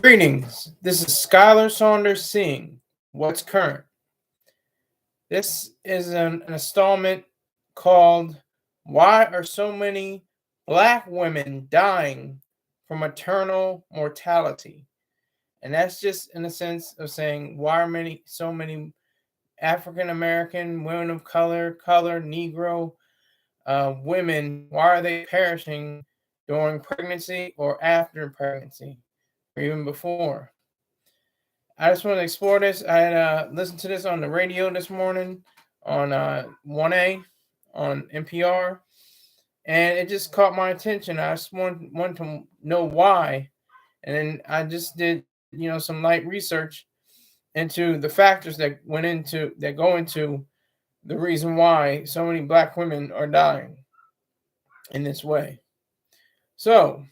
Greetings. This is Skyler Saunders seeing what's current. This is an installment called Why Are So Many Black Women Dying from Maternal Mortality? And that's just in a sense of saying why are so many African American women of color, Negro women, why are they perishing during pregnancy or after pregnancy or even before? I just want to explore this. I had listened to this on the radio this morning on 1A on NPR, and it just caught my attention. I just want to know why, and then I just did some light research into the factors that go into the reason why so many black women are dying in this way. So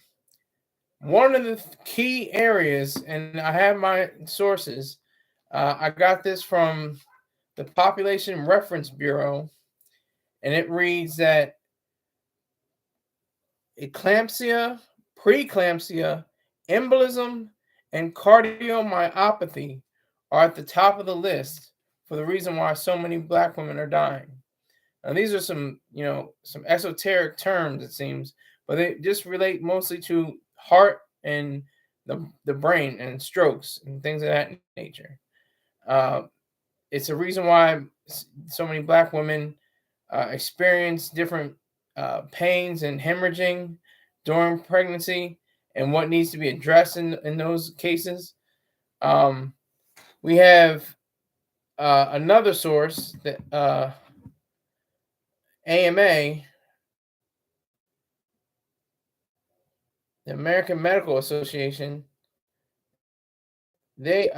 one of the key areas, and I have my sources. I got this from the Population Reference Bureau, and it reads that eclampsia, preeclampsia, embolism, and cardiomyopathy are at the top of the list for the reason why so many black women are dying. Now, these are some esoteric terms, it seems, but they just relate mostly to heart and the brain and strokes and things of that nature. Uh, it's a reason why so many black women experience different pains and hemorrhaging during pregnancy and what needs to be addressed in those cases. Um, we have another source that AMA, the American Medical Association, they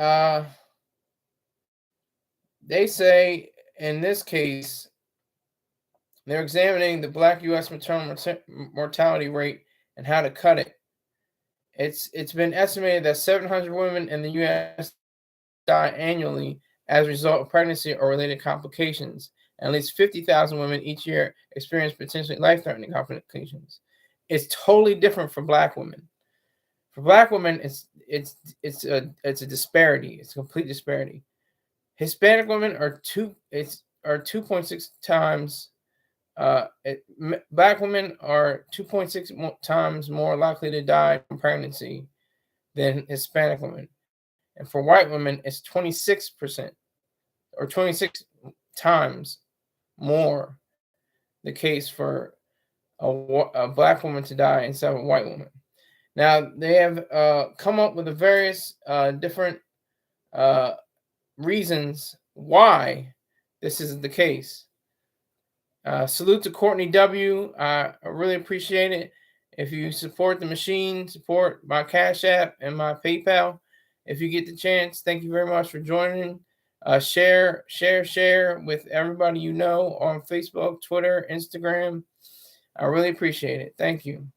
they say in this case they're examining the Black U.S. maternal mortality rate and how to cut it. It's been estimated that 700 women in the U.S. die annually as a result of pregnancy or related complications. And at least 50,000 women each year experience potentially life-threatening complications. It's totally different for black women. For black women, it's a disparity. It's a complete disparity. Hispanic women are 2.6 times. Black women are 2.6 times more likely to die from pregnancy than Hispanic women, and for white women, it's 26% or 26 times more the case for a black woman to die instead of a white woman. Now they have come up with the various different uh, reasons why this is the case. Salute to Courtney W. I really appreciate it. If you support the machine, support my Cash App and my PayPal. If you get the chance, thank you very much for joining. Share with everybody you know on Facebook, Twitter, Instagram. I really appreciate it. Thank you.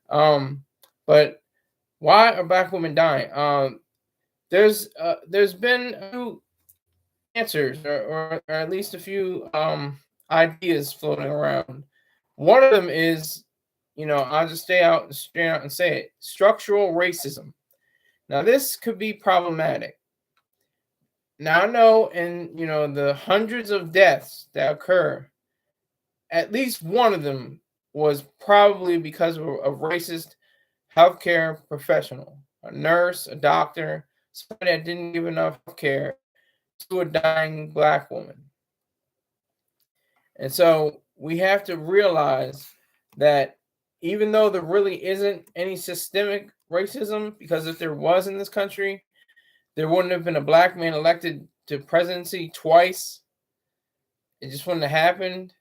But why are black women dying? There's been a few answers or at least a few ideas floating around. One of them is, I'll just straight out and say it: structural racism. Now, this could be problematic. Now, I know in the hundreds of deaths that occur, at least one of them was probably because of a racist healthcare professional, a nurse, a doctor, somebody that didn't give enough care to a dying black woman. And so we have to realize that even though there really isn't any systemic racism, because if there was in this country, there wouldn't have been a black man elected to presidency twice. It just wouldn't have happened.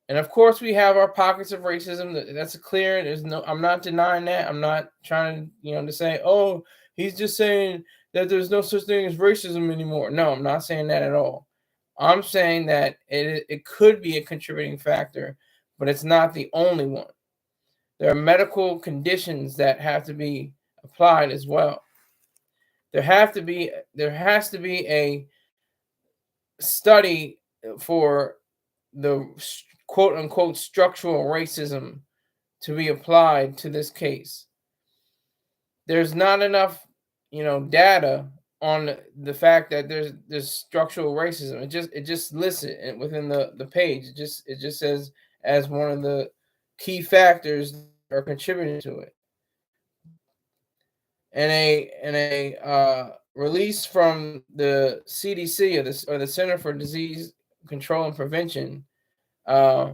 And of course, we have our pockets of racism. That's clear. I'm not denying that. I'm not trying to say, oh, he's just saying that there's no such thing as racism anymore. No, I'm not saying that at all. I'm saying that it could be a contributing factor, but it's not the only one. There are medical conditions that have to be applied as well. There has to be a study for the quote unquote structural racism to be applied to this case. there's not enough, data on the fact that there's structural racism. It just lists it within the page. It just says as one of the key factors that are contributing to it. And a release from the CDC, or the Center for Disease Control and Prevention, uh,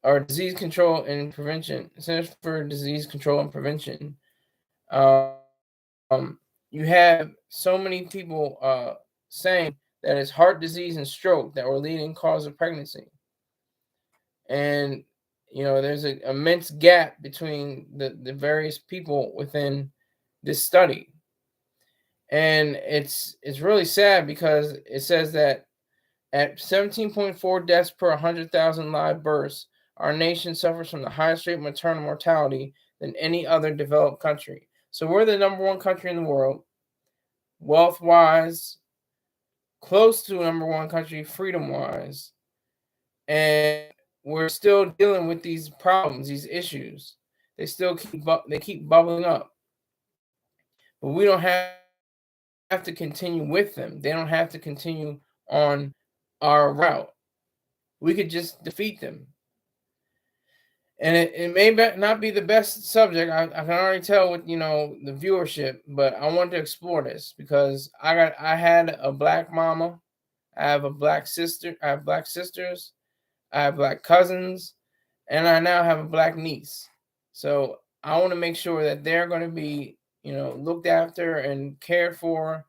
or Disease Control and Prevention, Center for Disease Control and Prevention. You have so many people saying that it's heart disease and stroke that were leading cause of pregnancy, and there's an immense gap between the various people within this study. And it's really sad because it says that at 17.4 deaths per 100,000 live births, our nation suffers from the highest rate of maternal mortality than any other developed country. So we're the number one country in the world, wealth-wise, close to number one country freedom-wise, and we're still dealing with these problems, these issues. They still keep bubbling up, but we don't have to continue with them. They don't have to continue on our route. We could just defeat them. And it may not be the best subject. I can already tell with the viewership, but I want to explore this because I had a black mama, I have a black sister, I have black sisters, I have black cousins, and I now have a black niece. So I want to make sure that they're going to be looked after and cared for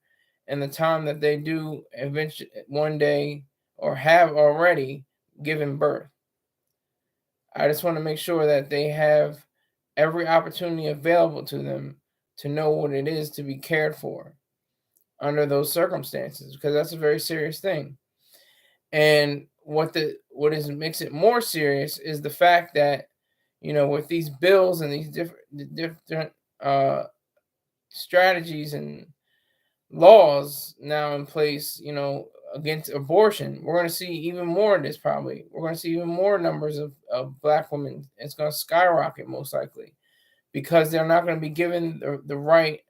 in the time that they do eventually one day, or have already given birth. I just want to make sure that they have every opportunity available to them to know what it is to be cared for under those circumstances, because that's a very serious thing. And what makes it more serious is the fact that with these bills and these different strategies and laws now in place, against abortion, we're going to see even more of this. Probably we're going to see even more numbers of black women. It's going to skyrocket most likely because they're not going to be given the right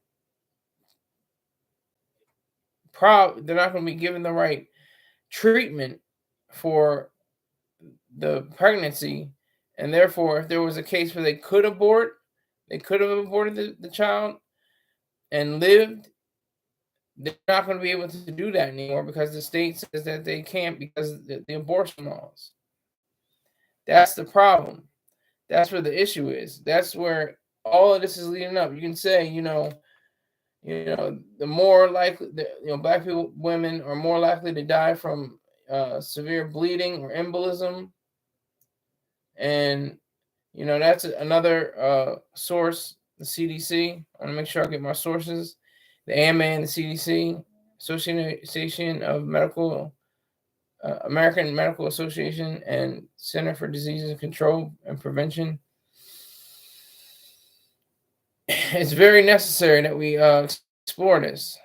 they're not going to be given the right treatment for the pregnancy. And therefore, if there was a case where they could have aborted the child and lived, they're not going to be able to do that anymore because the state says that they can't because of the abortion laws. That's the problem. That's where the issue is. That's where all of this is leading up. You can say, the more likely, black people, women are more likely to die from severe bleeding or embolism, and that's another source. The CDC. I want to make sure I get my sources. The AMA and the CDC, Association of American Medical Association, and Center for Disease Control and Prevention. It's very necessary that we explore this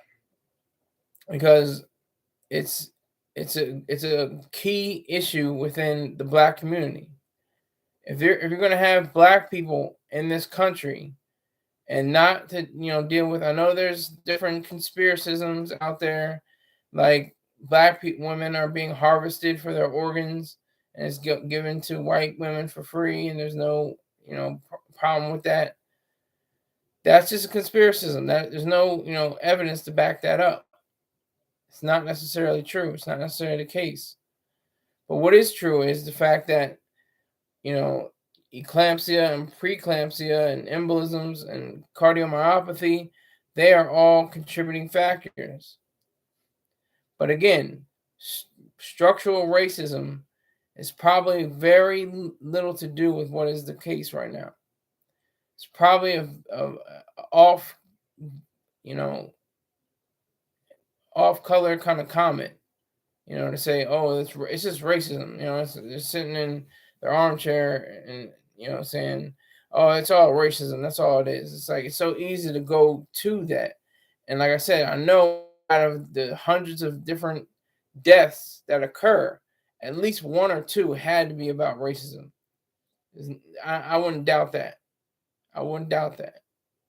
because it's a key issue within the black community. If you're going to have black people in this country and not to deal with, I know there's different conspiracisms out there, like black women are being harvested for their organs and it's given to white women for free, and there's no problem with that. That's just a conspiracism. That there's no evidence to back that up. It's not necessarily true. It's not necessarily the case. But what is true is the fact that eclampsia and preeclampsia and embolisms and cardiomyopathy, they are all contributing factors. But again, structural racism is probably very little to do with what is the case right now. It's probably a off color kind of comment, to say, oh, it's just racism. They're sitting in their armchair and saying, oh, it's all racism. That's all it is. It's like it's so easy to go to that. And like I said, I know out of the hundreds of different deaths that occur, at least one or two had to be about racism. I wouldn't doubt that. I wouldn't doubt that.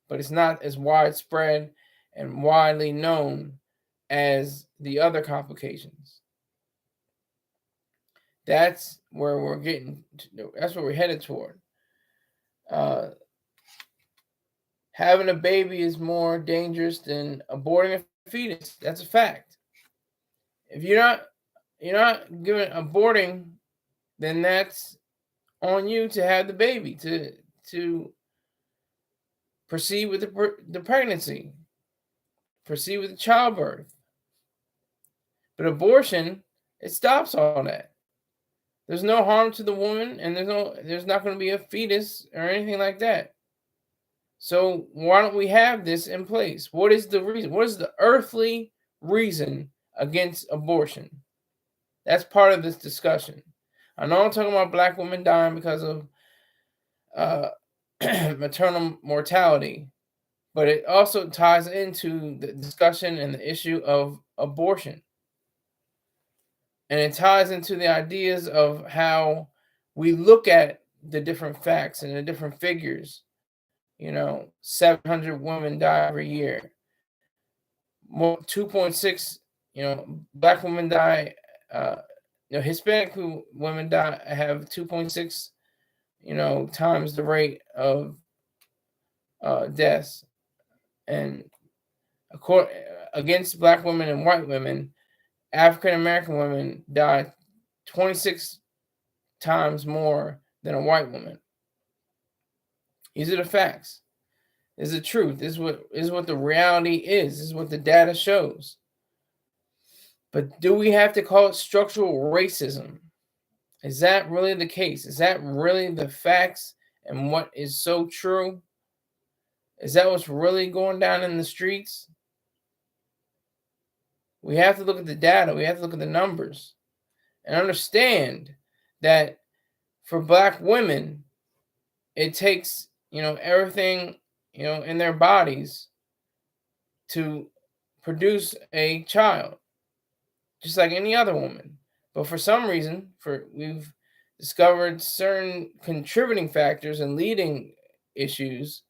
but it's not as widespread and widely known as the other complications. That's where we're getting. That's where we're headed toward. Having a baby is more dangerous than aborting a fetus. That's a fact. If you're not giving aborting, then that's on you to have the baby, to proceed with the pregnancy, proceed with the childbirth. But abortion, it stops all that. There's no harm to the woman, and there's not going to be a fetus or anything like that. So why don't we have this in place? What is the reason? What is the earthly reason against abortion? That's part of this discussion. I know I'm talking about black women dying because of maternal mortality, but it also ties into the discussion and the issue of abortion. And it ties into the ideas of how we look at the different facts and the different figures. 700 women die every year. 2.6, black women die. Hispanic women die have 2.6, times the rate of deaths. And against black women and white women, African American women die 26 times more than a white woman. These are the facts. This is the truth. This is what the reality is. This is what the data shows. But do we have to call it structural racism? Is that really the case? Is that really the facts and what is so true? Is that what's really going down in the streets? We have to look at the data. We have to look at the numbers and understand that for black women, it takes, everything, in their bodies to produce a child, just like any other woman. But for some reason, we've discovered certain contributing factors and leading issues,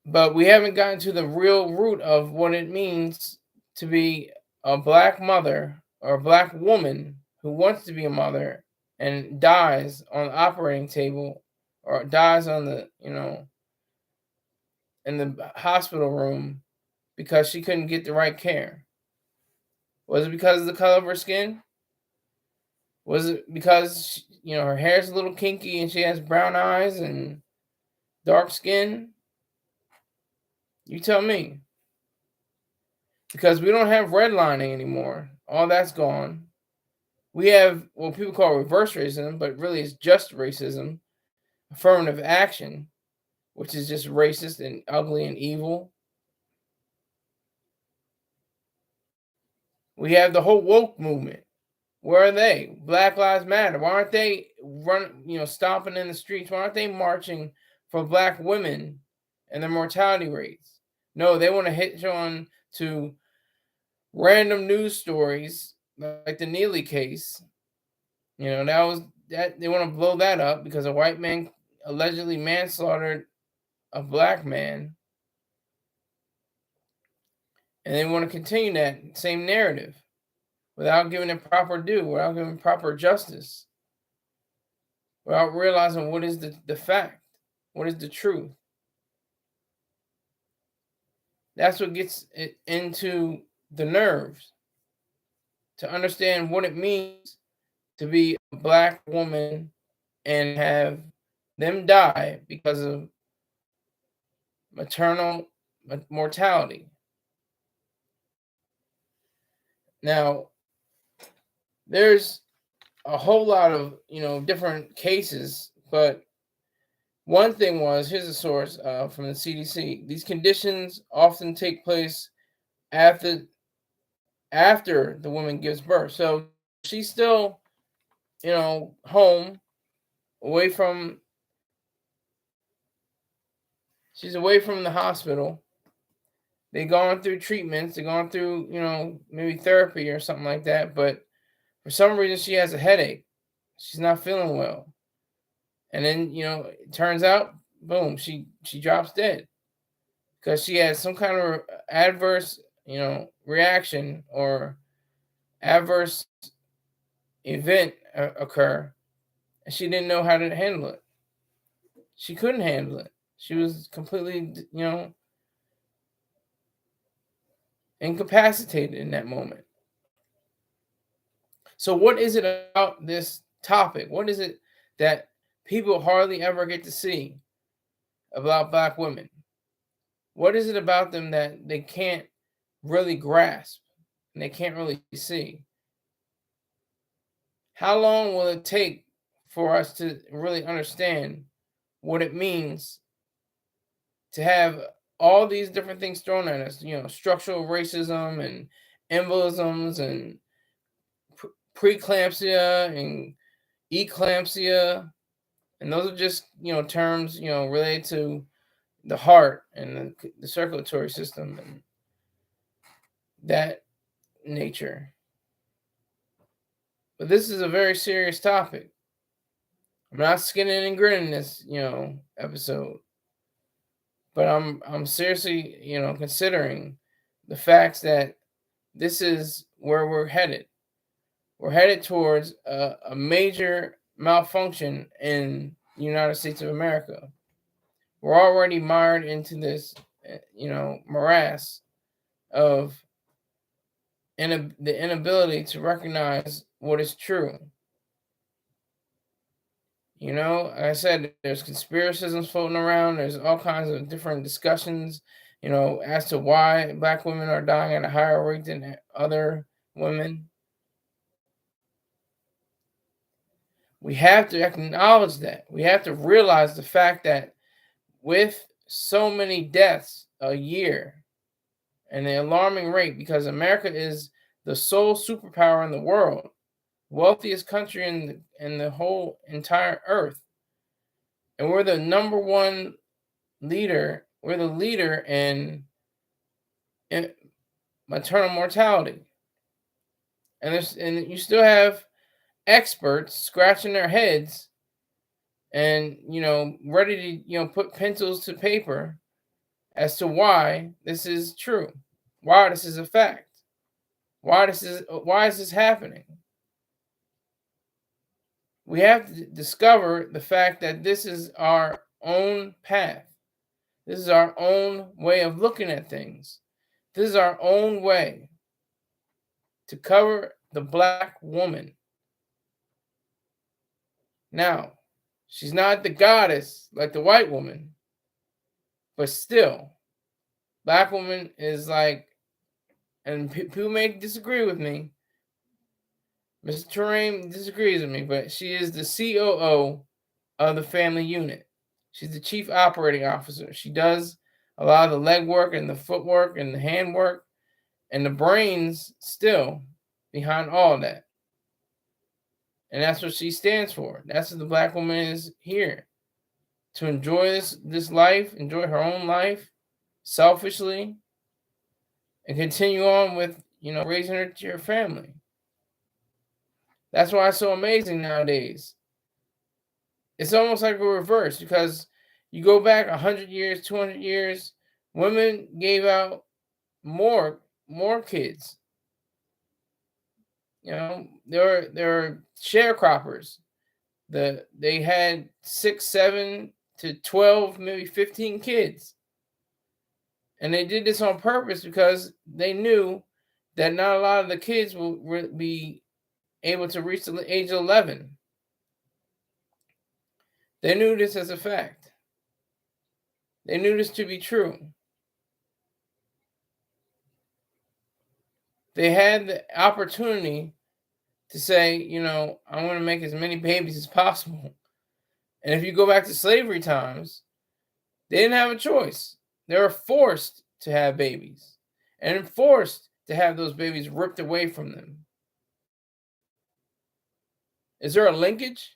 but we haven't gotten to the real root of what it means to be a black mother or a black woman who wants to be a mother and dies on the operating table or dies on the, in the hospital room because she couldn't get the right care. Was it because of the color of her skin? Was it because, her hair's a little kinky and she has brown eyes and dark skin? You tell me. Because we don't have redlining anymore. All that's gone. We have what people call reverse racism, but really it's just racism. Affirmative action, which is just racist and ugly and evil. We have the whole woke movement. Where are they? Black Lives Matter. Why aren't they stomping in the streets? Why aren't they marching for black women and their mortality rates? No, they want to hitch on to random news stories like the Neely case. That they want to blow that up because a white man allegedly manslaughtered a black man. And they want to continue that same narrative without giving it proper due, without giving proper justice, without realizing what is the fact, what is the truth. That's what gets it into the nerves, to understand what it means to be a black woman and have them die because of maternal mortality. Now, there's a whole lot of, different cases, but one thing was, here's a source from the CDC. These conditions often take place after the woman gives birth. So she's still, home, she's away from the hospital. They're going through treatments. They're going through, maybe therapy or something like that. But for some reason, she has a headache. She's not feeling well. And then, it turns out boom, she drops dead because she had some kind of adverse, reaction or adverse event occur, and she didn't know how to handle it. She couldn't handle it. She was completely, incapacitated in that moment. So what is it about this topic? What is it that people hardly ever get to see about Black women? What is it about them that they can't really grasp and they can't really see? How long will it take for us to really understand what it means to have all these different things thrown at us? Structural racism and embolisms and preeclampsia and eclampsia, and those are just terms related to the heart and the circulatory system and that nature. But this is a very serious topic. I'm not skinning and grinning this episode, but I'm seriously considering the facts that this is where we're headed. We're headed towards a major malfunction in the United States of America. We're already mired into this, morass of the inability to recognize what is true. Like I said, there's conspiracisms floating around. There's all kinds of different discussions, as to why Black women are dying at a higher rate than other women. We have to acknowledge that. We have to realize the fact that with so many deaths a year and the alarming rate, because America is the sole superpower in the world, wealthiest country in the whole entire earth, and we're the number one leader. We're the leader in maternal mortality, and you still have experts scratching their heads and ready to put pencils to paper as to why this is true, why this is a fact, why is this happening. We have to discover the fact that this is our own path. This is our own way of looking at things. This is our own way to cover the Black woman. Now, she's not the goddess like the white woman, but still, Black woman is like, and people may disagree with me. Mr. Terrain disagrees with me, but she is the COO of the family unit. She's the chief operating officer. She does a lot of the leg work and the footwork and the hand work and the brains still behind all that. And that's what she stands for. That's what the Black woman is here. To enjoy this life, enjoy her own life selfishly, and continue on with, raising her family. That's why it's so amazing nowadays. It's almost like a reverse, because you go back 100 years, 200 years, women gave out more kids. They're sharecroppers. They had 6, 7 to 12, maybe 15 kids. And they did this on purpose because they knew that not a lot of the kids will be able to reach the age of 11. They knew this as a fact. They knew this to be true. They had the opportunity to say, I want to make as many babies as possible. And if you go back to slavery times, they didn't have a choice. They were forced to have babies and forced to have those babies ripped away from them. Is there a linkage?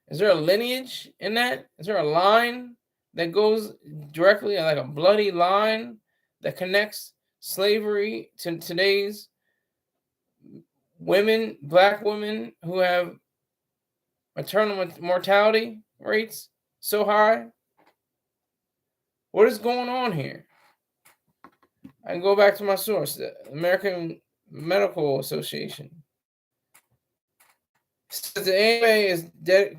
Is there a lineage in that? Is there a line that goes directly, like a bloody line that connects slavery to today's women, Black women who have maternal mortality rates so high? What is going on here? I can go back to my source, the American Medical Association. It says the AMA is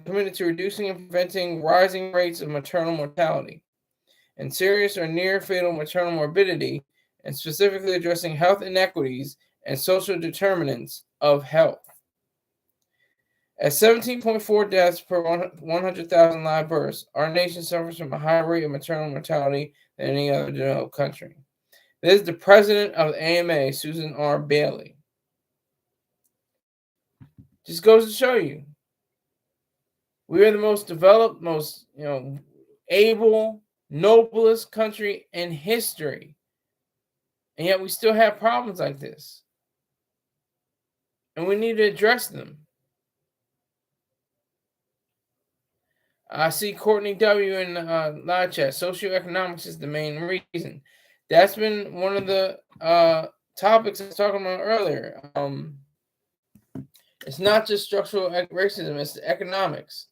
committed to reducing and preventing rising rates of maternal mortality and serious or near fatal maternal morbidity, and specifically addressing health inequities and social determinants of health. At 17.4 deaths per 100,000 live births, our nation suffers from a higher rate of maternal mortality than any other developed country. This is the president of the AMA, Susan R. Bailey. Just goes to show you, we are the most developed, most able, noblest country in history, and yet we still have problems like this, and we need to address them. I see Courtney W. in live chat. Socioeconomics is the main reason. That's been one of the topics I was talking about earlier. It's not just structural racism; it's the economics.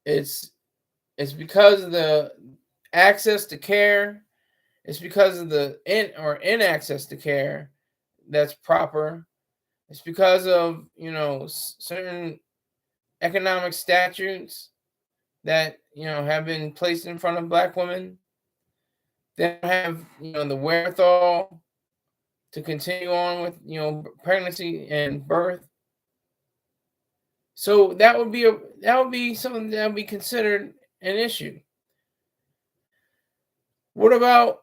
It's because of the access to care. It's because of the inaccess to care that's proper. It's because of certain economic statutes that have been placed in front of Black women. They don't have the wherewithal to continue on with pregnancy and birth. So that would be something that would be considered an issue. What about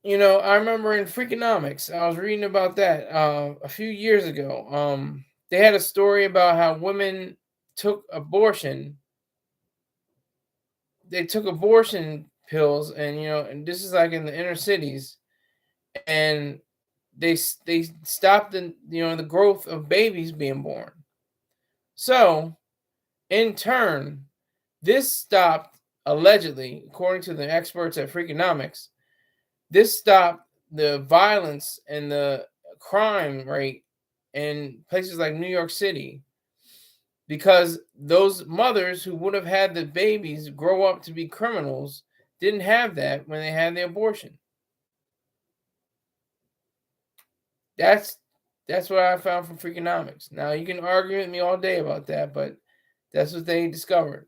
I remember in Freakonomics, I was reading about that a few years ago. They had a story about how women took abortion. They took abortion pills, and this is like in the inner cities, and they stopped the growth of babies being born. So, in turn, this stopped, allegedly, according to the experts at Freakonomics, this stopped the violence and the crime rate in places like New York City, because those mothers who would have had the babies grow up to be criminals didn't have that when they had the abortion. That's what I found from Freakonomics. Now, you can argue with me all day about that, but that's what they discovered.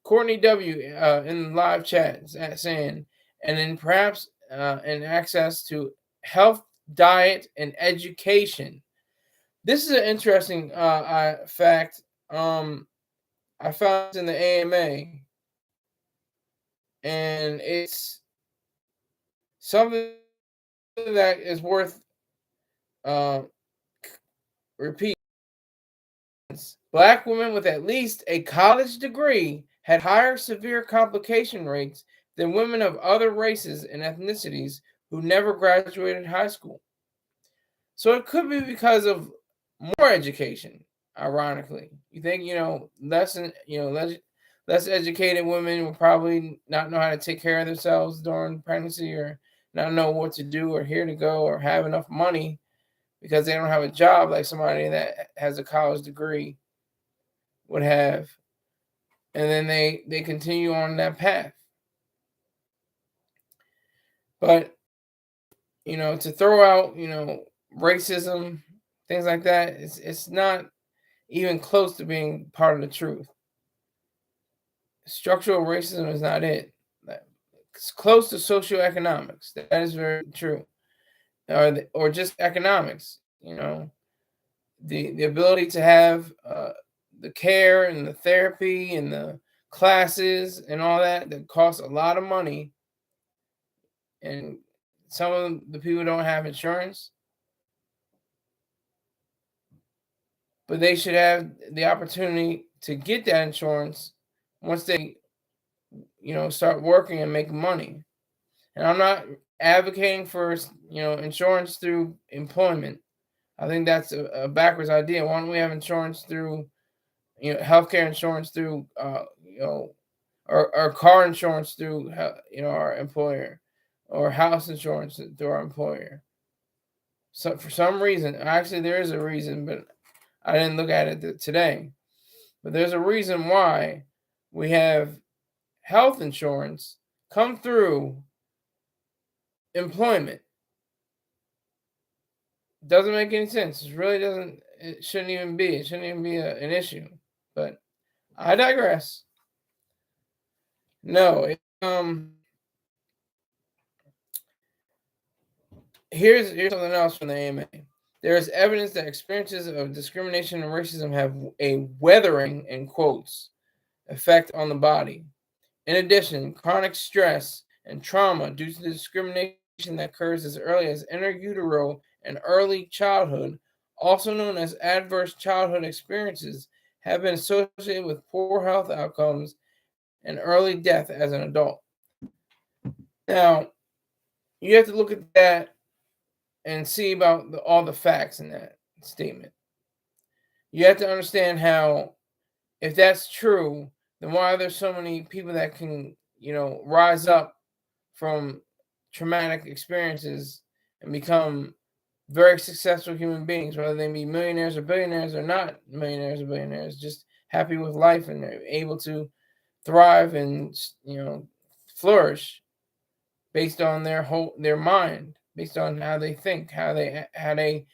Courtney W. In the live chat saying, and then perhaps in access to health, diet, and education. This is an interesting fact. I found it in the AMA, and it's something that is worth repeating. Black women with at least a college degree had higher severe complication rates than women of other races and ethnicities who never graduated high school. So it could be because of more education, ironically. You think, less educated women will probably not know how to take care of themselves during pregnancy, or not know what to do, or where to go, or have enough money because they don't have a job like somebody that has a college degree would have. And then they continue on that path. But, to throw out, racism, things like that, it's not even close to being part of the truth. Structural racism is not it. It's close to socioeconomics. That is very true. Or just economics, the ability to have the care and the therapy and the classes and all that costs a lot of money. And some of the people don't have insurance, but they should have the opportunity to get that insurance once they, start working and make money. And I'm not advocating for, insurance through employment. I think that's a backwards idea. Why don't we have insurance through, healthcare insurance through, or car insurance through, our employer, or house insurance through our employer. So for some reason, actually there is a reason, but I didn't look at it today. But there's a reason why we have health insurance come through employment. Doesn't make any sense. It really doesn't. It shouldn't even be. It shouldn't even be an issue. But I digress. No. Here's something else from the AMA. There is evidence that experiences of discrimination and racism have a weathering, in quotes, effect on the body. In addition, chronic stress and trauma due to the discrimination that occurs as early as intrautero and early childhood, also known as adverse childhood experiences, have been associated with poor health outcomes and early death as an adult. Now, you have to look at that and see about all the facts in that statement. You have to understand how, if that's true, then why are there so many people that can, rise up from traumatic experiences and become very successful human beings, whether they be millionaires or billionaires or not millionaires or billionaires, just happy with life and they're able to thrive and, flourish based on their mind, based on how they think, how they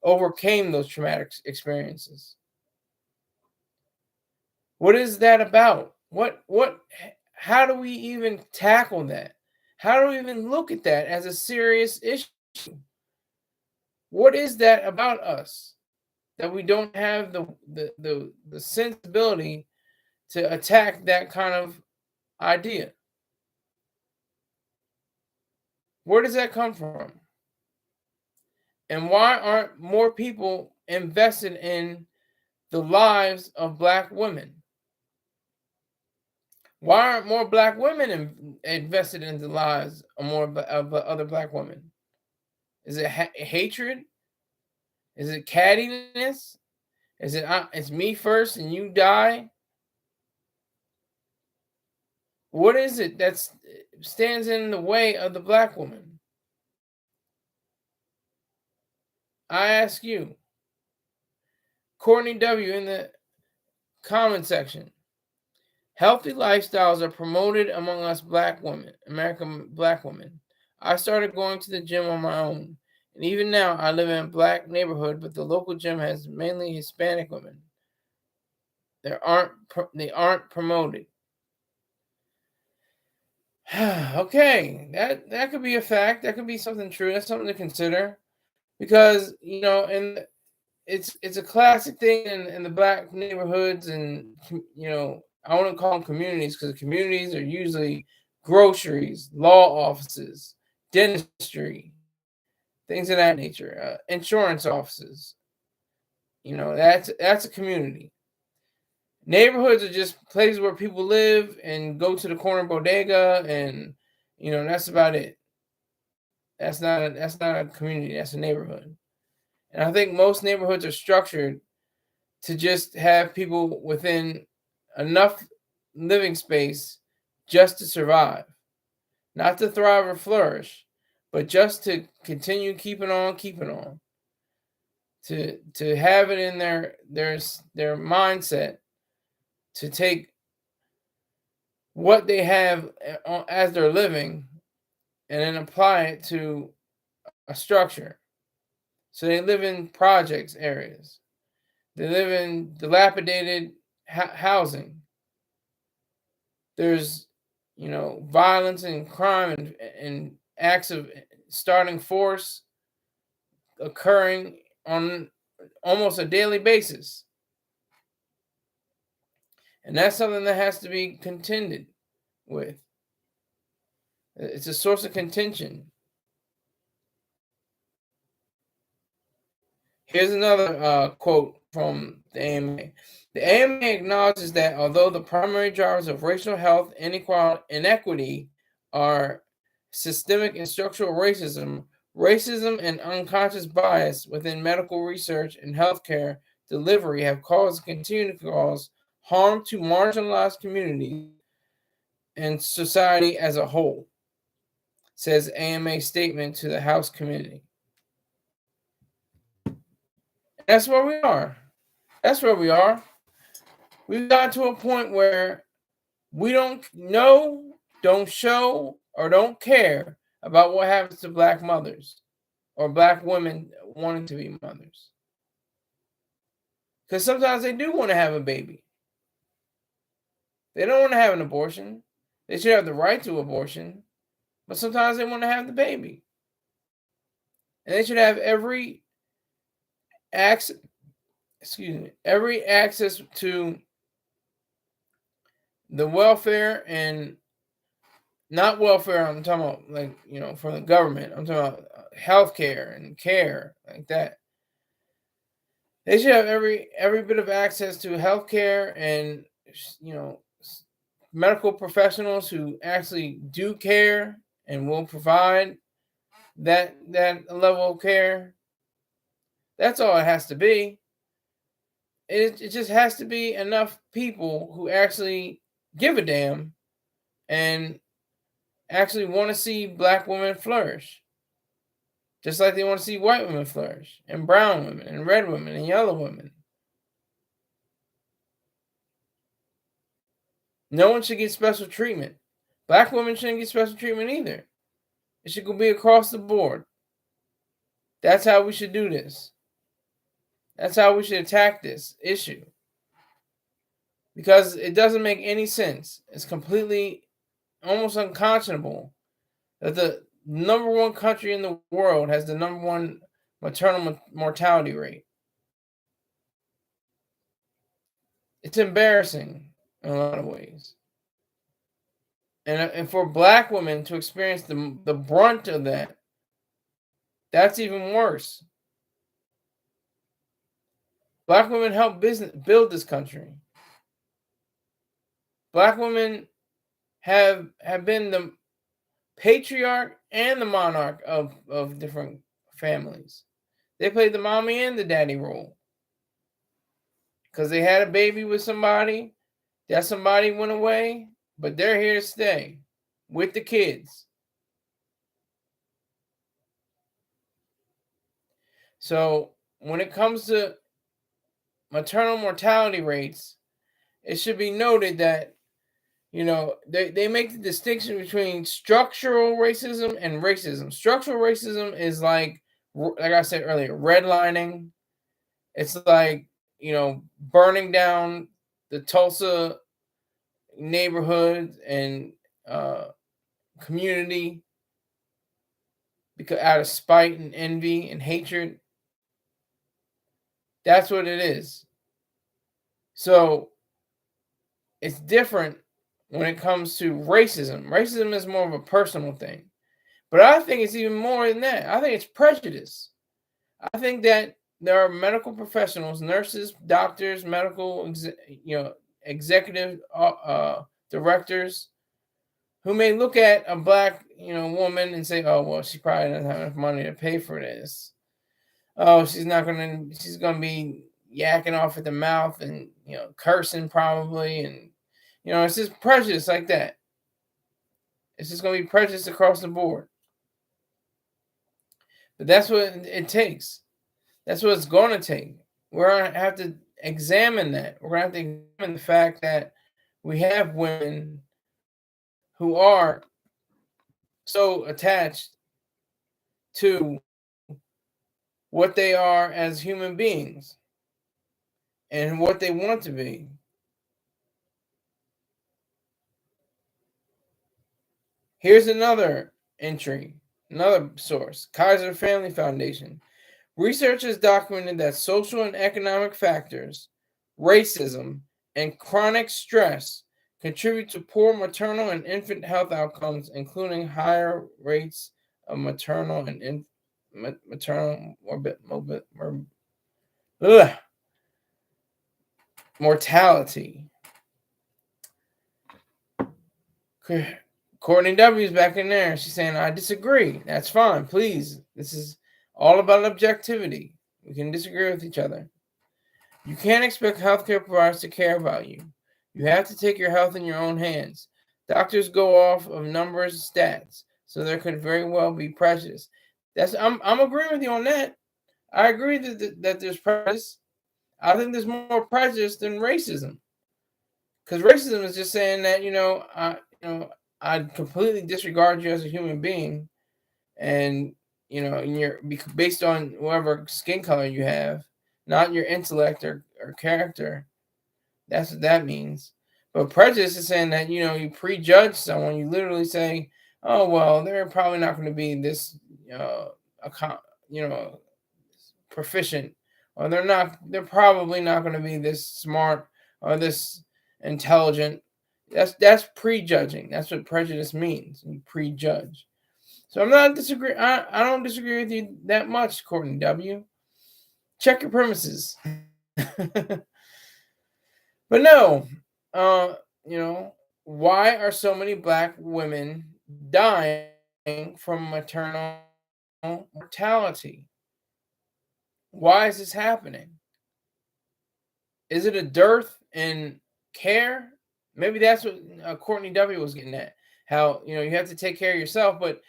overcame those traumatic experiences. What is that about? How do we even tackle that? How do we even look at that as a serious issue? What is that about us that we don't have the sensibility to attack that kind of idea? Where does that come from? And why aren't more people invested in the lives of Black women? Why aren't more Black women invested in the lives of other Black women? Is it hatred? Is it cattiness? Is it it's me first and you die? What is it that stands in the way of the Black woman? I ask you. Courtney W. in the comment section. Healthy lifestyles are promoted among us Black women, American Black women. I started going to the gym on my own. And even now, I live in a Black neighborhood, but the local gym has mainly Hispanic women. They aren't promoted. Okay, that could be a fact. That could be something true. That's something to consider, because and it's a classic thing in the Black neighborhoods, and I want to call them communities, because communities are usually groceries, law offices, dentistry, things of that nature, insurance offices. That's a community. Neighborhoods are just places where people live and go to the corner bodega, and that's about it. That's not a community. That's a neighborhood. And I think most neighborhoods are structured to just have people within enough living space just to survive, not to thrive or flourish, but just to continue keeping on, to have it in their mindset to take what they have as they're living and then apply it to a structure. So they live in projects areas. They live in dilapidated housing. There's, violence and crime and acts of starting force occurring on almost a daily basis. And that's something that has to be contended with. It's a source of contention. Here's another quote from the AMA. The AMA acknowledges that although the primary drivers of racial health inequity are systemic and structural racism and unconscious bias within medical research and healthcare delivery have caused and continue to cause harm to marginalized communities and society as a whole, says AMA statement to the House Committee. That's where we are. We've got to a point where we don't know don't show or don't care about what happens to black mothers or black women wanting to be mothers. Because sometimes they do want to have a baby. They don't want to have an abortion. They should have the right to abortion, but sometimes they want to have the baby. And they should have every access to the welfare, and not welfare, I'm talking about, like, from the government. I'm talking about healthcare and care like that. They should have every bit of access to healthcare and medical professionals who actually do care and will provide that level of care. That's all it has to be. It just has to be enough people who actually give a damn and actually want to see black women flourish, just like they want to see white women flourish, and brown women, and red women, and yellow women. No one should get special treatment. Black women shouldn't get special treatment either. It should be across the board. That's how we should do this. That's how we should attack this issue. Because it doesn't make any sense. It's completely, almost unconscionable that the number one country in the world has the number one maternal mortality rate. It's embarrassing in a lot of ways. And for black women to experience the brunt of that, that's even worse. Black women help build this country. Black women have been the patriarch and the monarch of different families. They played the mommy and the daddy role. Because they had a baby with somebody, that somebody went away, but they're here to stay with the kids. So when it comes to maternal mortality rates, it should be noted that, they make the distinction between structural racism and racism. Structural racism is like I said earlier, redlining. It's like, burning down the Tulsa neighborhood and community because out of spite and envy and hatred. That's what it is. So it's different when it comes to racism. Racism is more of a personal thing. But I think it's even more than that. I think it's prejudice. I think that there are medical professionals, nurses, doctors, medical, executive directors who may look at a black, woman and say, "Oh, well, she probably doesn't have enough money to pay for this. Oh, she's gonna be yakking off at the mouth and cursing probably, and it's just prejudice like that. It's just gonna be prejudice across the board. But that's what it takes. That's what it's going to take. We're going to have to examine that. We're going to have to examine the fact that we have women who are so attached to what they are as human beings and what they want to be. Here's another entry, another source, Kaiser Family Foundation. Research has documented that social and economic factors, racism, and chronic stress contribute to poor maternal and infant health outcomes, including higher rates of maternal and maternal mortality. Courtney W is back in there. She's saying, "I disagree." That's fine. Please. This is all about objectivity. We can disagree with each other. You can't expect healthcare providers to care about you. You have to take your health in your own hands. Doctors go off of numbers and stats, so there could very well be prejudice. I'm agreeing with you on that. I agree that there's prejudice. I think there's more prejudice than racism, because racism is just saying that I'd completely disregard you as a human being, and based on whatever skin color you have, not your intellect or character. That's what that means. But prejudice is saying that you prejudge someone. You literally say, "Oh well, they're probably not going to be this, you know, proficient, or They're probably not going to be this smart or this intelligent." That's prejudging. That's what prejudice means. You prejudge. So I'm not disagree. I don't disagree with you that much, Courtney W. Check your premises. But no, uh, why are so many black women dying from maternal mortality? Why is this happening? Is it a dearth in care? Maybe that's what Courtney W was getting at. How you have to take care of yourself, but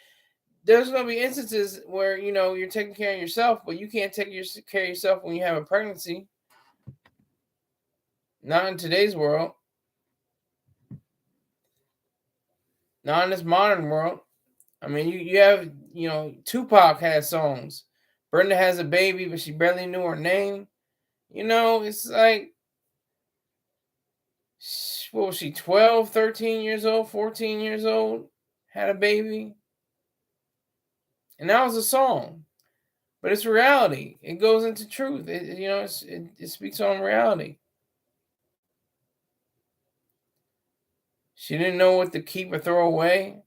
there's going to be instances where you're taking care of yourself, but you can't take care of yourself when you have a pregnancy. Not in today's world. Not in this modern world. I mean, you have Tupac has songs. Brenda has a baby, but she barely knew her name. It's like, what was she, 12, 13 years old, 14 years old, had a baby? And that was a song. But it's reality. It goes into truth. It speaks on reality. She didn't know what to keep or throw away.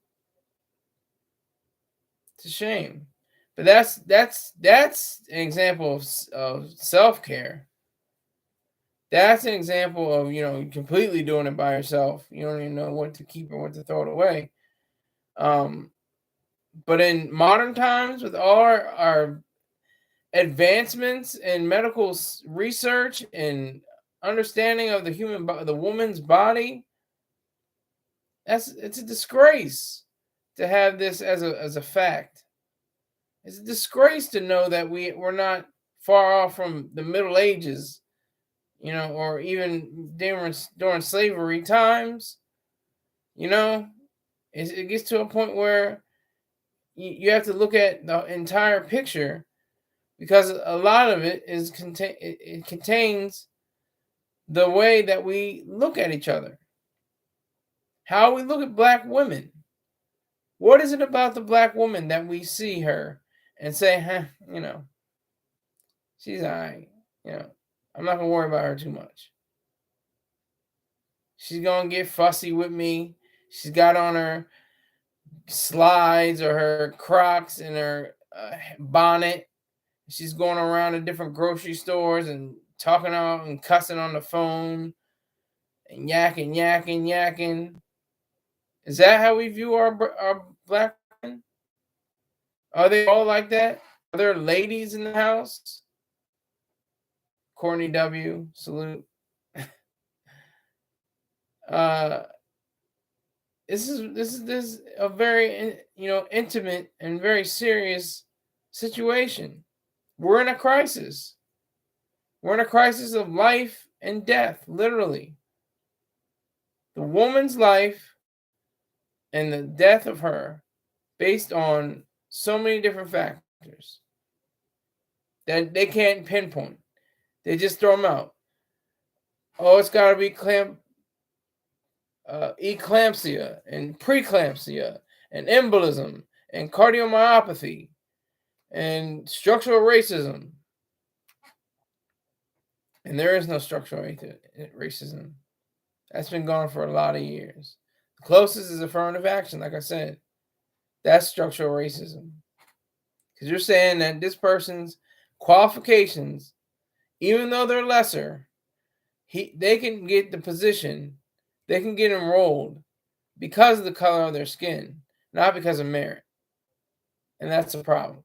It's a shame. But that's an example of self-care. That's an example of completely doing it by yourself. You don't even know what to keep or what to throw it away. But in modern times, with all our advancements in medical research and understanding of the woman's body, it's a disgrace to have this as a fact. It's a disgrace to know that we're not far off from the Middle Ages, or even during slavery times. It gets to a point where you have to look at the entire picture, because a lot of it it contains the way that we look at each other, how we look at black women. What is it about the black woman that we see her and say, she's all right, I'm not gonna worry about her too much. She's gonna get fussy with me. She's got on her slides or her Crocs and her bonnet. She's going around to different grocery stores and talking out and cussing on the phone and yakking. Is that how we view our black men? Are they all like that? Are there ladies in the house? Courtney W, salute. This is a very intimate and very serious situation. We're in a crisis. We're in a crisis of life and death, literally. The woman's life and the death of her, based on so many different factors that they can't pinpoint. They just throw them out. Oh, it's got to be eclampsia and preeclampsia and embolism and cardiomyopathy and structural racism. And there is no structural racism. That's been gone for a lot of years. The closest is affirmative action, like I said. That's structural racism. Because you're saying that this person's qualifications, even though they're lesser, they can get the position, they can get enrolled because of the color of their skin, not because of merit. And that's a problem.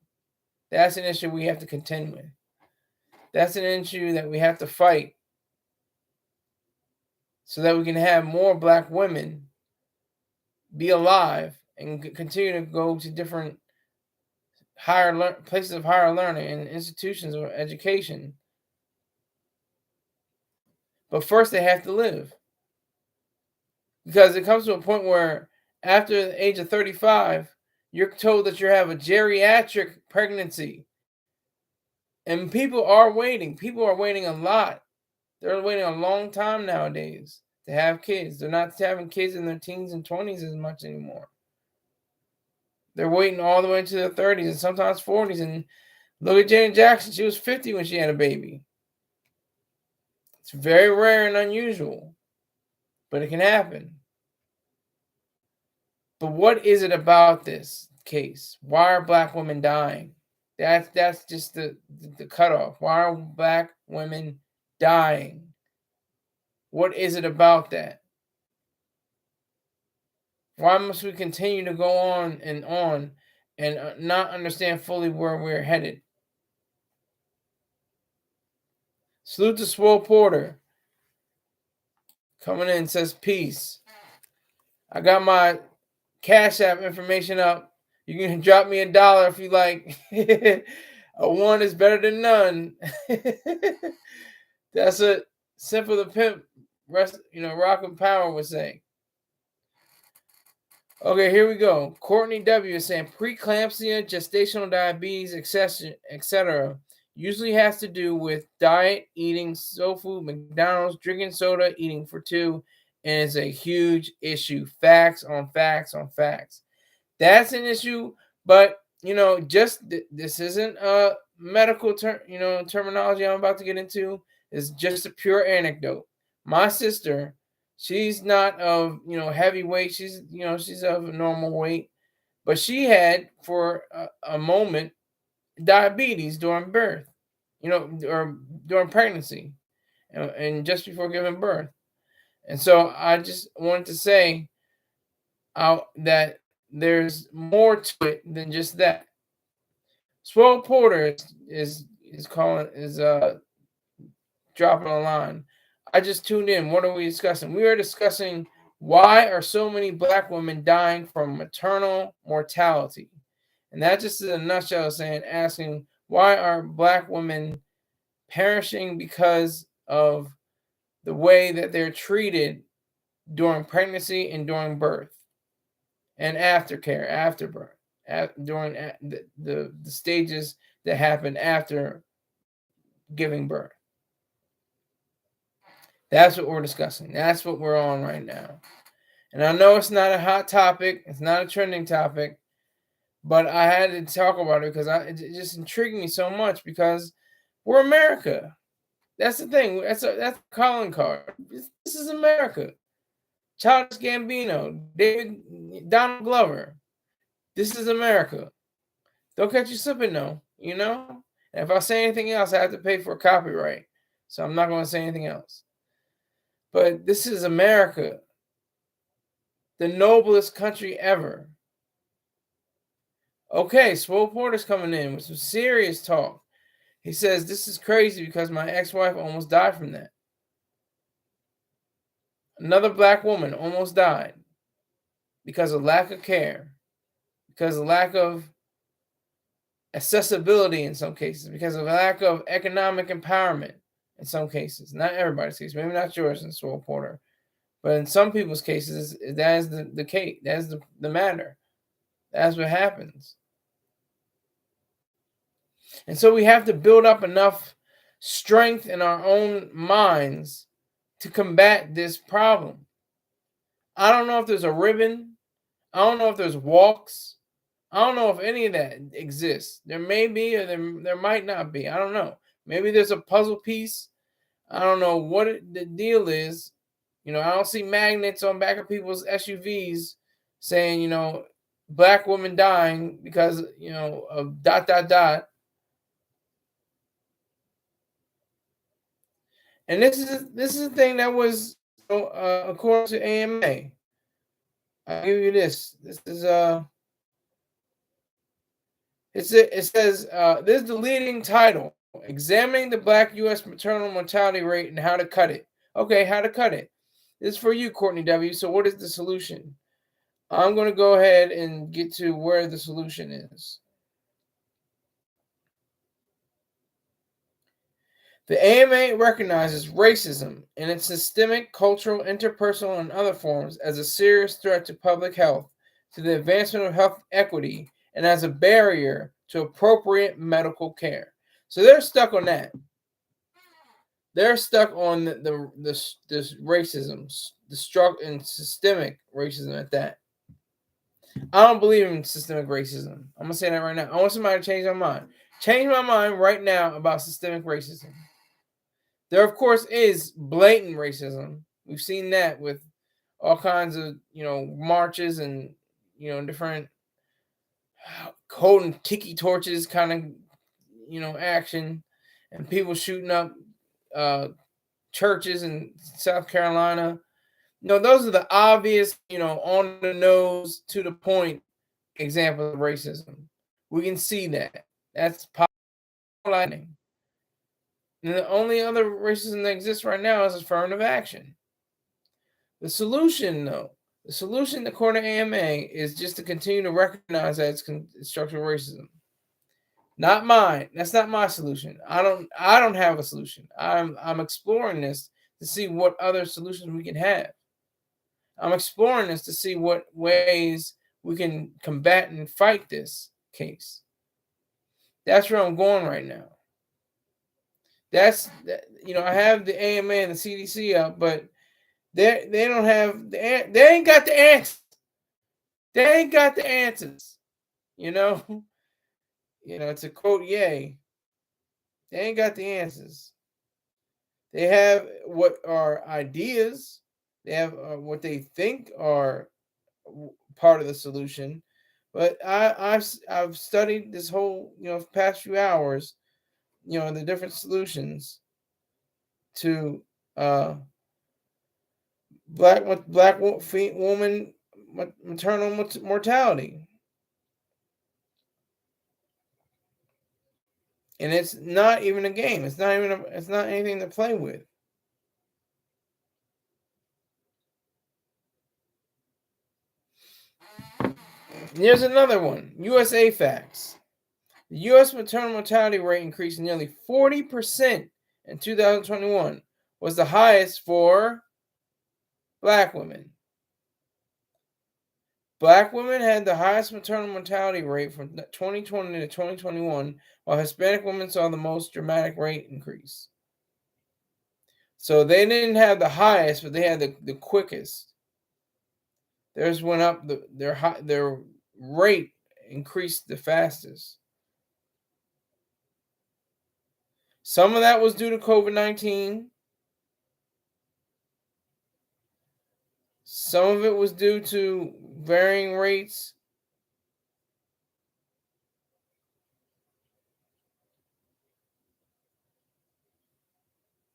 That's an issue we have to contend with. That's an issue that we have to fight so that we can have more black women be alive and continue to go to different places of higher learning and institutions of education. But first, they have to live. Because it comes to a point where after the age of 35, you're told that you have a geriatric pregnancy. And people are waiting. People are waiting a lot. They're waiting a long time nowadays to have kids. They're not having kids in their teens and 20s as much anymore. They're waiting all the way into their 30s and sometimes 40s. And look at Janet Jackson. She was 50 when she had a baby. It's very rare and unusual, but it can happen. But what is it about this case? Why are black women dying? That's just the cutoff. Why are black women dying? What is it about that? Why must we continue to go on and not understand fully where we're headed? Salute to Swole Porter. Coming in, says peace. I got my Cash App information up. You can drop me $1 if you like. A one is better than none. That's what Simple the Pimp, Rock and Power was saying. Okay, here we go. Courtney W. is saying preeclampsia, gestational diabetes, etc. usually has to do with diet, eating soul food, McDonald's, drinking soda, eating for two, and it's a huge issue. Facts on facts on facts. That's an issue, but this isn't a medical terminology I'm about to get into. It's just a pure anecdote. My sister, she's not of heavy weight. She's of normal weight, but she had for a moment diabetes during birth, or during pregnancy, and just before giving birth. And so I just wanted to say that there's more to it than just that. Swole Porter is dropping a line. I just tuned in. What are we discussing? We are discussing why are so many black women dying from maternal mortality. And that just is a nutshell asking why are black women perishing because of the way that they're treated during pregnancy and during birth and aftercare, after birth, during the stages that happen after giving birth. That's what we're discussing. That's what we're on right now. And I know it's not a hot topic. It's not a trending topic. But I had to talk about it because it just intrigued me so much because we're America. That's the thing. That's a calling card. This is America. Childish Gambino, Donald Glover. This is America. Don't catch you slipping, though. And if I say anything else, I have to pay for copyright. So I'm not going to say anything else. But this is America, the noblest country ever. Okay, Swole Porter's coming in with some serious talk. He says, this is crazy because my ex-wife almost died from that. Another black woman almost died because of lack of care, because of lack of accessibility in some cases, because of lack of economic empowerment in some cases. Not everybody's case, maybe not yours and Swole Porter, but in some people's cases, that is the case. That is the matter. That's what happens. And so we have to build up enough strength in our own minds to combat this problem. I don't know if there's a ribbon. I don't know if there's walks. I don't know if any of that exists. There may be or there might not be. I don't know. Maybe there's a puzzle piece. I don't know what the deal is. I don't see magnets on back of people's SUVs saying, black women dying because, of ... And this is the thing that was according to AMA. I'll give you this. This is it says this is the leading title: Examining the Black U.S. Maternal Mortality Rate and How to Cut It. Okay, how to cut it. This is for you, Courtney W. So what is the solution? I'm going to go ahead and get to where the solution is. The AMA recognizes racism in its systemic, cultural, interpersonal, and other forms as a serious threat to public health to the advancement of health equity and as a barrier to appropriate medical care. So they're stuck on that. They're stuck on this racism, the struggle and systemic racism at that. I don't believe in systemic racism. I'm gonna say that right now. I want somebody to change my mind. Change my mind right now about systemic racism. There, of course, is blatant racism. We've seen that with all kinds of marches and different holding tiki torches kind of action, and people shooting up churches in South Carolina. Those are the obvious, on the nose, to the point examples of racism. We can see that. That's lightning. And the only other racism that exists right now is affirmative action. The solution, according to AMA, is just to continue to recognize that it's structural racism. Not mine. That's not my solution. I don't have a solution. I'm exploring this to see what other solutions we can have. I'm exploring this to see what ways we can combat and fight this case. That's where I'm going right now. I have the AMA and the CDC up, but they don't have they ain't got the answers. They ain't got the answers. To quote Ye, they ain't got the answers. They have what are ideas. They have what they think are part of the solution. But I've studied this whole past few hours, the different solutions to black woman maternal mortality. And it's not even a game. It's not anything to play with. Here's another one. USA facts. The U.S. maternal mortality rate increased nearly 40% in 2021. Was the highest for Black women. Black women had the highest maternal mortality rate from 2020 to 2021, while Hispanic women saw the most dramatic rate increase. So they didn't have the highest, but they had the quickest. Theirs went up. Their rate increased the fastest. Some of that was due to COVID-19. Some of it was due to varying rates.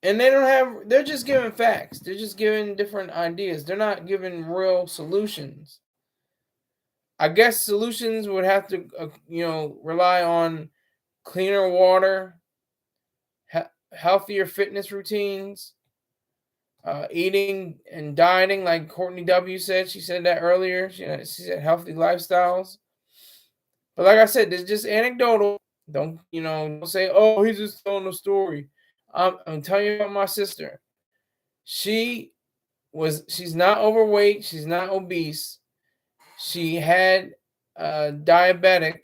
And they're just giving facts. They're just giving different ideas. They're not giving real solutions. I guess solutions would have to, rely on cleaner water, healthier fitness routines, eating and dieting, like Courtney W. said. She said that earlier. She said healthy lifestyles. But like I said, this is just anecdotal. Don't say, oh, he's just telling a story. I'm telling you about my sister. She's not overweight. She's not obese. She had a diabetic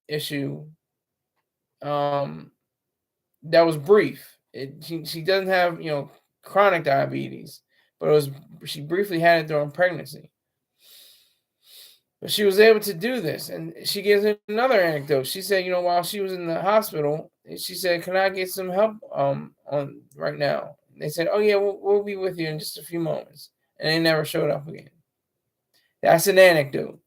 issue that was brief. She doesn't have chronic diabetes, but she briefly had it during pregnancy. But she was able to do this, and she gives another anecdote. She said, while she was in the hospital, she said, "Can I get some help on right now?" And they said, "Oh yeah, we'll be with you in just a few moments," and they never showed up again. That's an anecdote,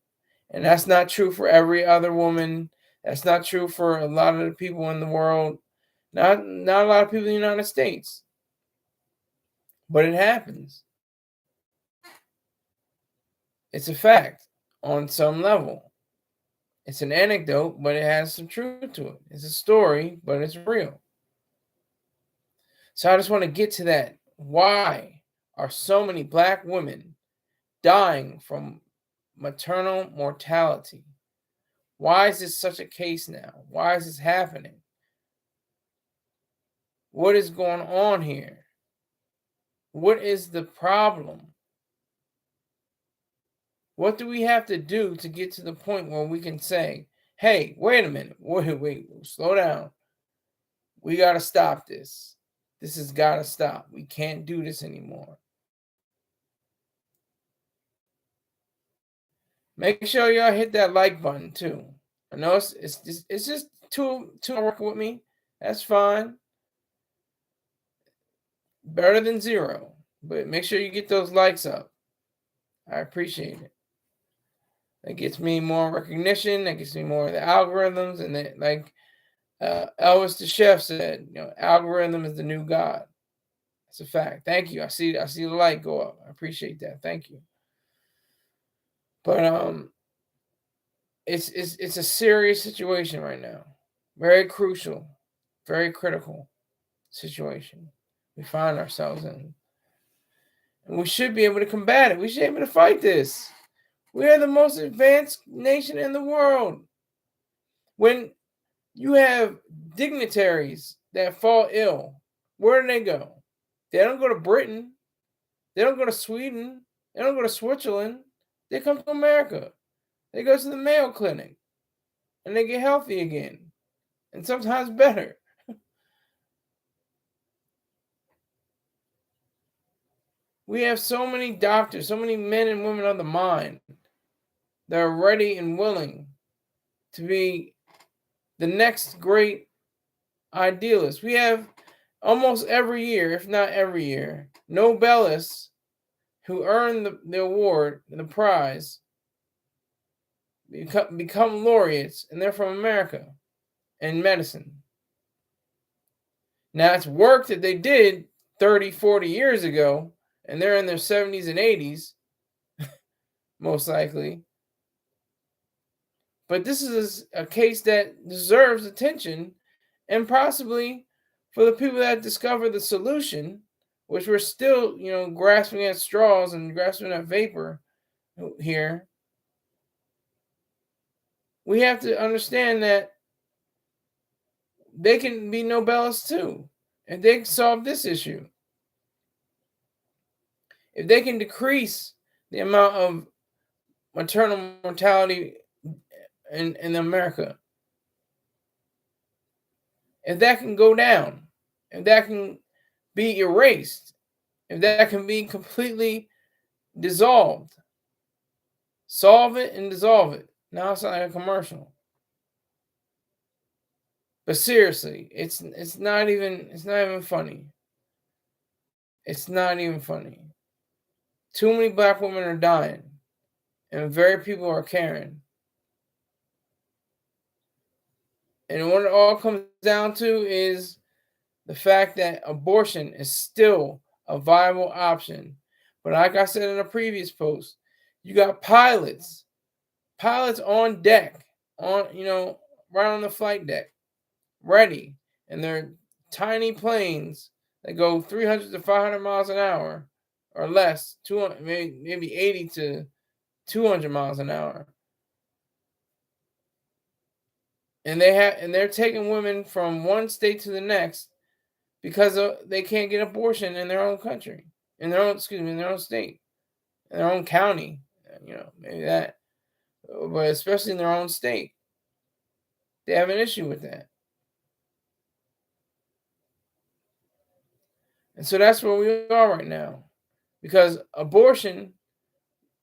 and that's not true for every other woman. That's not true for a lot of the people in the world. Not a lot of people in the United States, but it happens. It's a fact on some level. It's an anecdote, but it has some truth to it. It's a story, but it's real. So I just want to get to that. Why are so many Black women dying from maternal mortality? Why is this such a case now? Why is this happening? What is going on here? What is the problem? What do we have to do to get to the point where we can say, hey, wait a minute, wait, slow down. We got to stop this. This has got to stop. We can't do this anymore. Make sure y'all hit that like button too. I know it's just two working with me. That's fine. Better than zero. But make sure you get those likes up. I appreciate it. That gets me more recognition. That gets me more of the algorithms. And that, like Elvis the chef said, algorithm is the new God. That's a fact. Thank you. I see the light go up. I appreciate that. Thank you. But it's a serious situation right now. Very crucial, very critical situation we find ourselves in. And we should be able to combat it. We should be able to fight this. We are the most advanced nation in the world. When you have dignitaries that fall ill, where do they go? They don't go to Britain. They don't go to Sweden. They don't go to Switzerland. They come to America. They go to the Mayo Clinic. And they get healthy again. And sometimes better. We have so many doctors, so many men and women of the mind that are ready and willing to be the next great idealist. We have almost every year, if not every year, Nobelists who earn the award, the prize, become laureates, and they're from America in medicine. Now, it's work that they did 30, 40 years ago, and they're in their 70s and 80s, most likely. But this is a case that deserves attention, and possibly for the people that discover the solution, which we're still, grasping at straws and grasping at vapor here. We have to understand that they can be Nobelists too, and they can solve this issue. If they can decrease the amount of maternal mortality in America, if that can go down, if that can be erased, if that can be completely dissolved, solve it and dissolve it. Now it's like a commercial. But seriously, it's not even funny. It's not even funny. Too many black women are dying, and very people are caring. And what it all comes down to is the fact that abortion is still a viable option. But like I said in a previous post, you got pilots on deck, right on the flight deck, ready, and they're tiny planes that go 300 to 500 miles an hour or less, 200, maybe 80 to 200 miles an hour. And they're taking women from one state to the next because they can't get abortion in their own country, in their own state, in their own county, maybe that, but especially in their own state. They have an issue with that. And so that's where we are right now, because abortion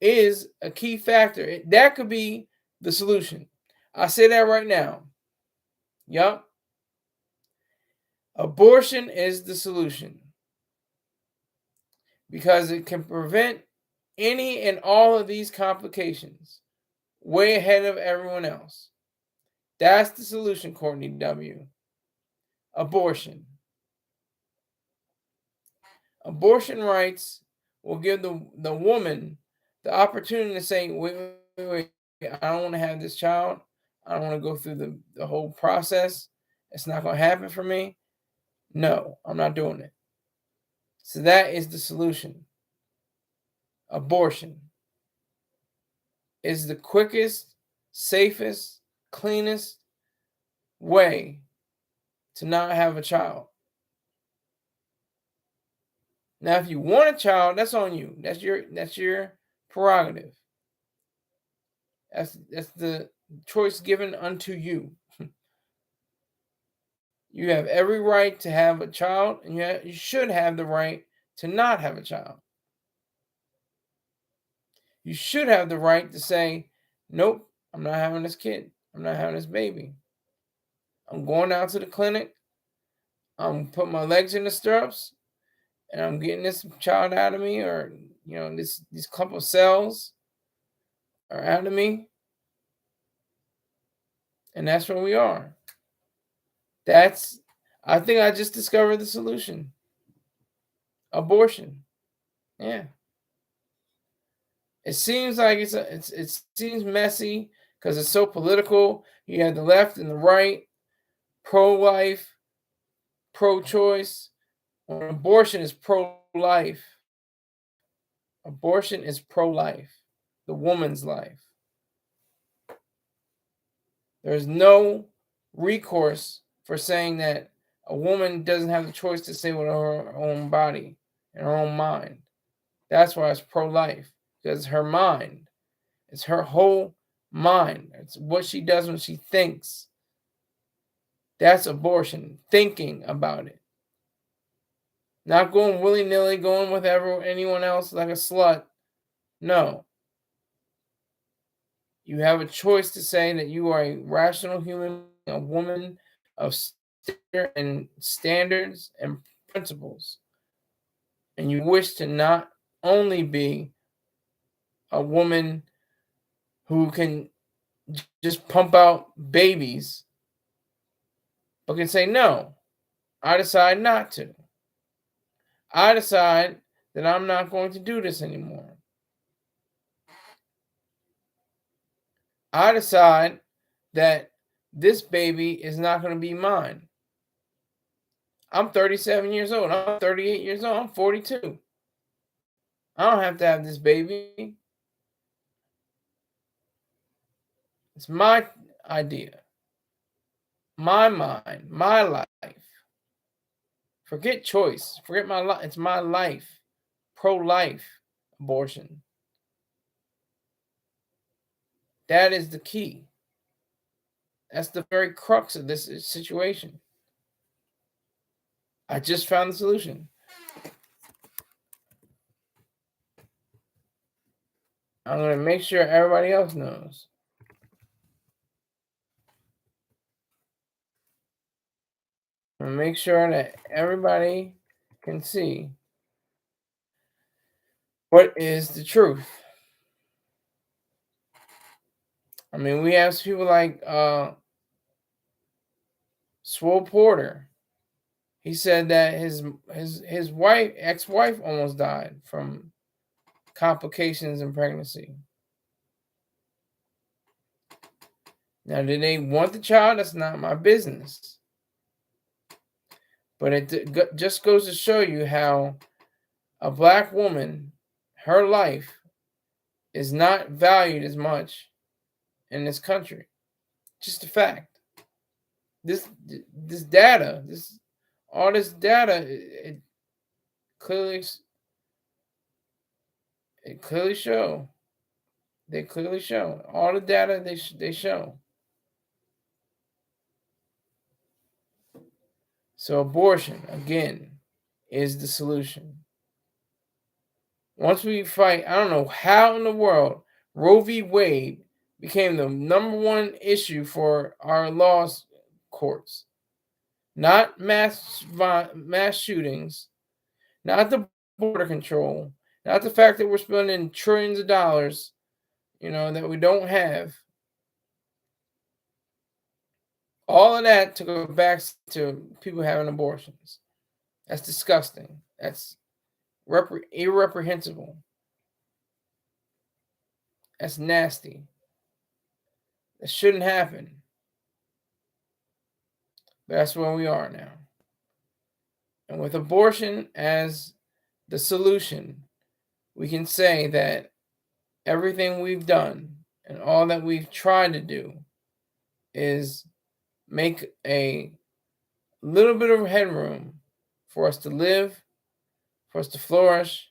is a key factor. That could be the solution. I say that right now. Yup. Abortion is the solution because it can prevent any and all of these complications way ahead of everyone else. That's the solution, Courtney W. Abortion. Abortion rights will give the woman the opportunity to say, wait, I don't want to have this child. I don't want to go through the whole process. It's not going to happen for me. No, I'm not doing it. So that is the solution. Abortion is the quickest, safest, cleanest way to not have a child. Now, if you want a child, that's on you. That's your prerogative. That's the choice given unto you. You have every right to have a child, and you should have the right to not have a child. You should have the right to say, nope, I'm not having this kid. I'm not having this baby. I'm going out to the clinic. I'm putting my legs in the stirrups, and I'm getting this child out of me, or these clump of cells are out of me, and that's where we are. I think I just discovered the solution. Abortion. Yeah. It seems like it seems messy because it's so political. You have the left and the right, pro-life, pro-choice. When abortion is pro-life. Abortion is pro-life, the woman's life. There's no recourse for saying that a woman doesn't have the choice to say with her own body and her own mind. That's why it's pro-life, because it's her mind. It's her whole mind. It's what she does when she thinks. That's abortion, thinking about it. Not going willy-nilly, going with anyone else like a slut. No. You have a choice to say that you are a rational human, a woman of standards and principles. And you wish to not only be a woman who can just pump out babies, but can say, no, I decide not to. I decide that I'm not going to do this anymore. I decide that this baby is not going to be mine. I'm 37 years old. I'm 38 years old. I'm 42. I don't have to have this baby. It's my idea, my mind, my life. Forget choice. Forget my life. It's my life. Pro-life abortion. That is the key. That's the very crux of this situation. I just found the solution. I'm going to make sure everybody else knows. I'm going to make sure that everybody can see what is the truth. I mean, we have people like Swole Porter. He said that his ex-wife almost died from complications in pregnancy. Now, did they want the child? That's not my business. But it just goes to show you how a black woman, her life is not valued as much in this country. Just a fact. This data, all this data, it clearly show. They clearly show all the data. They show. So abortion again is the solution. Once we fight, I don't know how in the world Roe v. Wade became the number one issue for our law courts. Not mass shootings, not the border control, not the fact that we're spending trillions of dollars, that we don't have. All of that to go back to people having abortions. That's disgusting. That's irreprehensible. That's nasty. That shouldn't happen. But that's where we are now. And with abortion as the solution, we can say that everything we've done and all that we've tried to do is make a little bit of headroom for us to live, for us to flourish,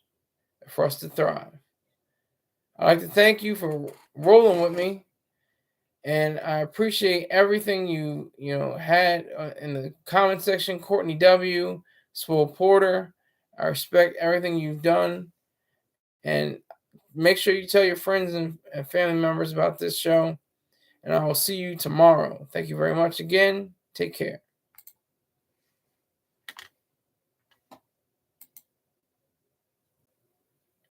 for us to thrive. I'd like to thank you for rolling with me And I appreciate everything you had in the comment section. Courtney W, Swole Porter, I respect everything you've done, and make sure you tell your friends and family members about this show. And I will see you tomorrow. Thank you very much again. Take care.